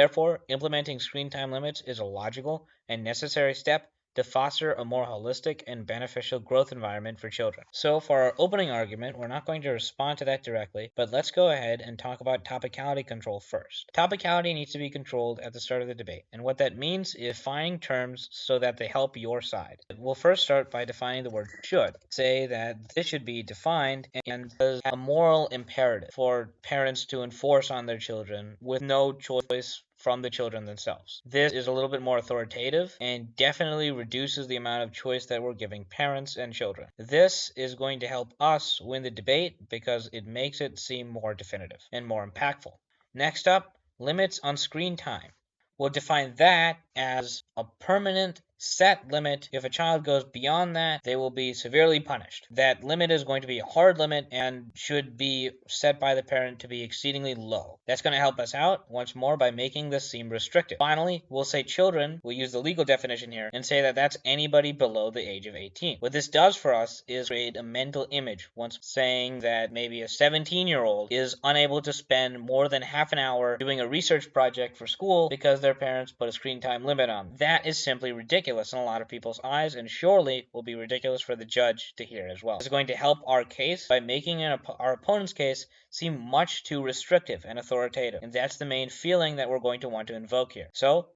Therefore, implementing screen time limits is a logical and necessary step to foster a more holistic and beneficial growth environment for children. So for our opening argument, we're not going to respond to that directly, but let's go ahead and talk about topicality control first. Topicality needs to be controlled at the start of the debate, and what that means is defining terms so that they help your side. We'll first start by defining the word should. Say that this should be defined and as a moral imperative for parents to enforce on their children with no choice from the children themselves. This is a little bit more authoritative and definitely reduces the amount of choice that we're giving parents and children. This is going to help us win the debate because it makes it seem more definitive and more impactful. Next up, limits on screen time. We'll define that as a permanent set limit. If a child goes beyond that, they will be severely punished. That limit is going to be a hard limit and should be set by the parent to be exceedingly low. That's going to help us out once more by making this seem restrictive. Finally, we'll say children. We'll use the legal definition here and say that that's anybody below the age of 18. What this does for us is create a mental image once saying that maybe a 17-year-old is unable to spend more than half an hour doing a research project for school because their parents put a screen time limit on. That is simply ridiculous in a lot of people's eyes, and surely will be ridiculous for the judge to hear as well. It's going to help our case by making our opponent's case seem much too restrictive and authoritative, and that's the main feeling that we're going to want to invoke here. So